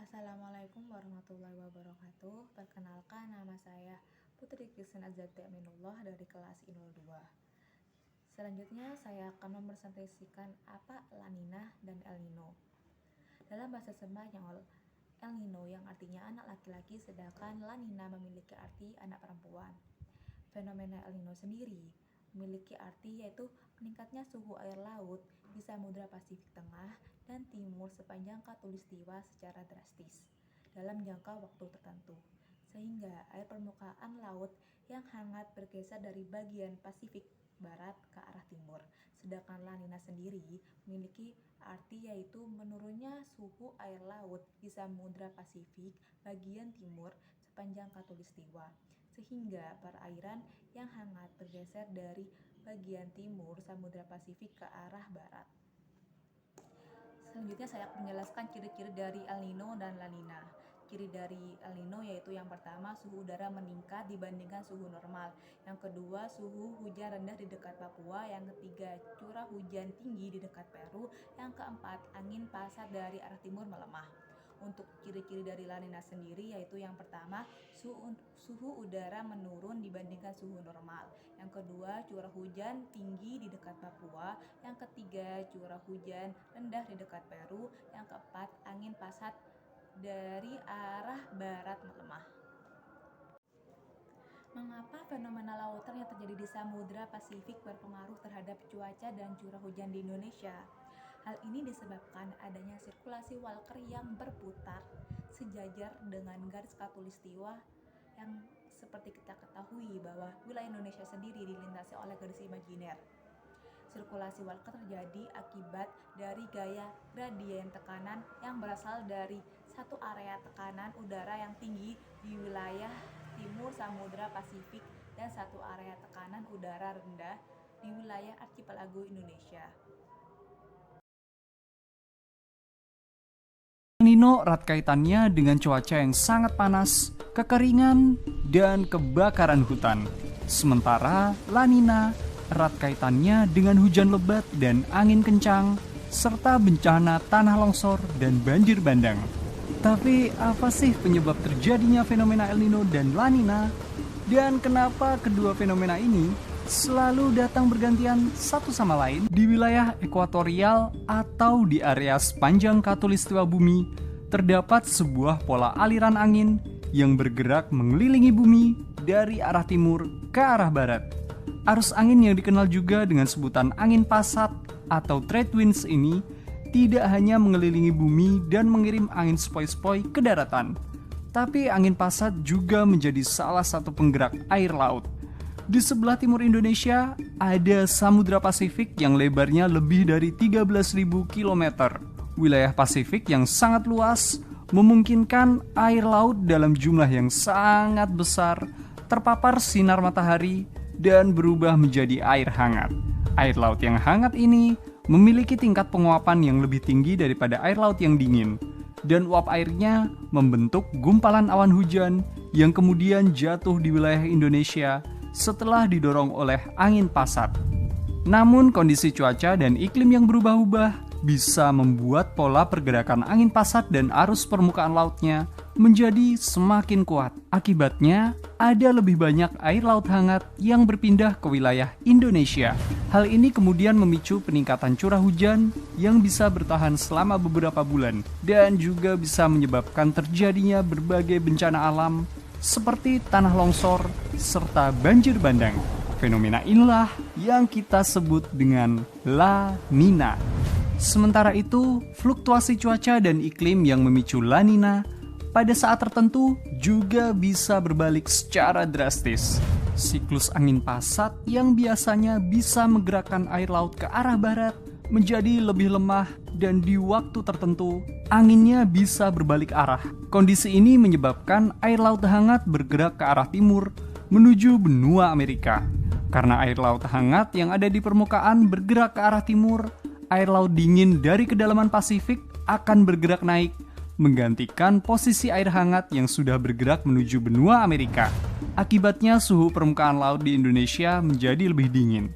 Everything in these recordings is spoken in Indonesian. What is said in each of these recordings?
Assalamualaikum warahmatullahi wabarakatuh. Perkenalkan, nama saya Putri Kristen Azati Aminullah dari kelas I02. Selanjutnya saya akan mempresentasikan apa La Nina dan El Nino. Dalam bahasa Spanyol, El Nino yang artinya anak laki-laki, sedangkan La Nina memiliki arti anak perempuan. Fenomena El Nino sendiri memiliki arti yaitu meningkatnya suhu air laut di Samudra Pasifik Tengah dan Timur sepanjang khatulistiwa secara drastis dalam jangka waktu tertentu, sehingga air permukaan laut yang hangat bergeser dari bagian Pasifik Barat ke arah timur. Sedangkan La Nina sendiri memiliki arti yaitu menurunnya suhu air laut di Samudra Pasifik bagian timur sepanjang khatulistiwa, sehingga perairan yang hangat bergeser dari bagian timur Samudra Pasifik ke arah barat. Selanjutnya saya akan menjelaskan ciri-ciri dari El Nino dan La Nina. Ciri dari El Nino yaitu yang pertama, suhu udara meningkat dibandingkan suhu normal. Yang kedua, suhu hujan rendah di dekat Papua. Yang ketiga, curah hujan tinggi di dekat Peru. Yang keempat, angin pasat dari arah timur melemah. Untuk ciri-ciri dari La Nina sendiri yaitu yang pertama, suhu udara menurun dibandingkan suhu normal. Yang kedua, curah hujan tinggi di dekat Papua. Yang ketiga, curah hujan rendah di dekat Peru. Yang keempat, angin pasat dari arah barat melemah. Mengapa fenomena lautan yang terjadi di Samudra Pasifik berpengaruh terhadap cuaca dan curah hujan di Indonesia? Hal ini disebabkan adanya sirkulasi Walker yang berputar sejajar dengan garis khatulistiwa yang seperti kita ketahui bahwa wilayah Indonesia sendiri dilintasi oleh garis imajiner. Sirkulasi Walker terjadi akibat dari gaya gradien tekanan yang berasal dari satu area tekanan udara yang tinggi di wilayah timur Samudra Pasifik dan satu area tekanan udara rendah di wilayah Archipelago Indonesia. El Nino erat kaitannya dengan cuaca yang sangat panas, kekeringan, dan kebakaran hutan. Sementara La Nina erat kaitannya dengan hujan lebat dan angin kencang, serta bencana tanah longsor dan banjir bandang. Tapi apa sih penyebab terjadinya fenomena El Nino dan La Nina? Dan kenapa kedua fenomena ini selalu datang bergantian satu sama lain? Di wilayah ekuatorial atau di area sepanjang khatulistiwa bumi terdapat sebuah pola aliran angin yang bergerak mengelilingi bumi dari arah timur ke arah barat. Arus angin yang dikenal juga dengan sebutan angin pasat atau trade winds ini tidak hanya mengelilingi bumi dan mengirim angin sepoi-sepoi ke daratan, tapi angin pasat juga menjadi salah satu penggerak air laut. Di sebelah timur Indonesia ada Samudra Pasifik yang lebarnya lebih dari 13.000 km. Wilayah Pasifik yang sangat luas memungkinkan air laut dalam jumlah yang sangat besar terpapar sinar matahari dan berubah menjadi air hangat. Air laut yang hangat ini memiliki tingkat penguapan yang lebih tinggi daripada air laut yang dingin, dan uap airnya membentuk gumpalan awan hujan yang kemudian jatuh di wilayah Indonesia setelah didorong oleh angin pasat. Namun kondisi cuaca dan iklim yang berubah-ubah bisa membuat pola pergerakan angin pasat dan arus permukaan lautnya menjadi semakin kuat. Akibatnya, ada lebih banyak air laut hangat yang berpindah ke wilayah Indonesia. Hal ini kemudian memicu peningkatan curah hujan yang bisa bertahan selama beberapa bulan dan juga bisa menyebabkan terjadinya berbagai bencana alam seperti tanah longsor serta banjir bandang. Fenomena inilah yang kita sebut dengan La Nina. Sementara itu, fluktuasi cuaca dan iklim yang memicu La Nina pada saat tertentu juga bisa berbalik secara drastis. Siklus angin pasat yang biasanya bisa menggerakkan air laut ke arah barat menjadi lebih lemah dan di waktu tertentu anginnya bisa berbalik arah. Kondisi ini menyebabkan air laut hangat bergerak ke arah timur menuju benua Amerika. Karena air laut hangat yang ada di permukaan bergerak ke arah timur, air laut dingin dari kedalaman Pasifik akan bergerak naik, menggantikan posisi air hangat yang sudah bergerak menuju benua Amerika. Akibatnya suhu permukaan laut di Indonesia menjadi lebih dingin.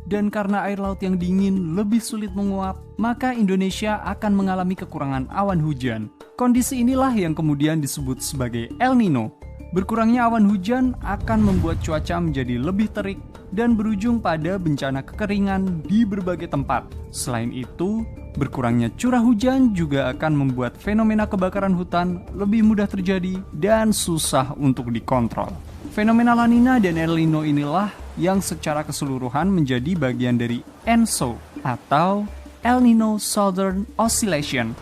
Dan karena air laut yang dingin lebih sulit menguap, maka Indonesia akan mengalami kekurangan awan hujan. Kondisi inilah yang kemudian disebut sebagai El Nino. Berkurangnya awan hujan akan membuat cuaca menjadi lebih terik dan berujung pada bencana kekeringan di berbagai tempat. Selain itu, berkurangnya curah hujan juga akan membuat fenomena kebakaran hutan lebih mudah terjadi dan susah untuk dikontrol. Fenomena La Nina dan El Nino inilah yang secara keseluruhan menjadi bagian dari ENSO atau El Nino Southern Oscillation.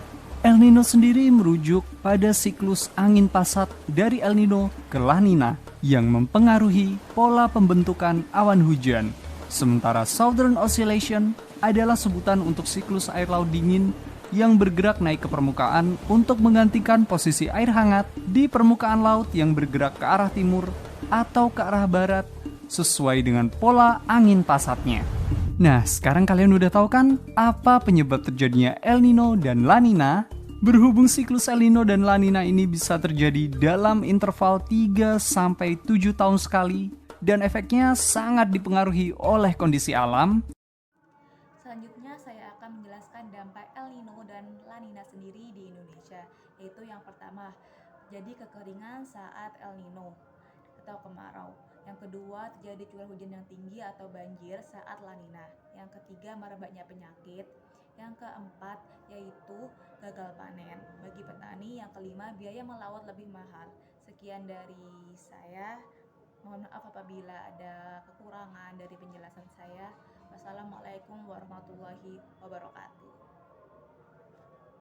El Nino sendiri merujuk pada siklus angin pasat dari El Nino ke La Nina yang mempengaruhi pola pembentukan awan hujan. Sementara Southern Oscillation adalah sebutan untuk siklus air laut dingin yang bergerak naik ke permukaan untuk menggantikan posisi air hangat di permukaan laut yang bergerak ke arah timur atau ke arah barat sesuai dengan pola angin pasatnya. Nah, sekarang kalian udah tahu kan apa penyebab terjadinya El Nino dan La Nina? Berhubung siklus El Nino dan La Nina ini bisa terjadi dalam interval 3-7 tahun sekali dan efeknya sangat dipengaruhi oleh kondisi alam. Selanjutnya saya akan menjelaskan dampak El Nino dan La Nina sendiri di Indonesia, yaitu yang pertama, terjadi kekeringan saat El Nino atau kemarau. Yang kedua, terjadi curah hujan yang tinggi atau banjir saat La Nina. Yang ketiga, merebaknya penyakit. Yang keempat, yaitu gagal panen bagi petani. Yang kelima, biaya melaut lebih mahal. Sekian dari saya. Mohon maaf apabila ada kekurangan dari penjelasan saya. Wassalamualaikum warahmatullahi wabarakatuh.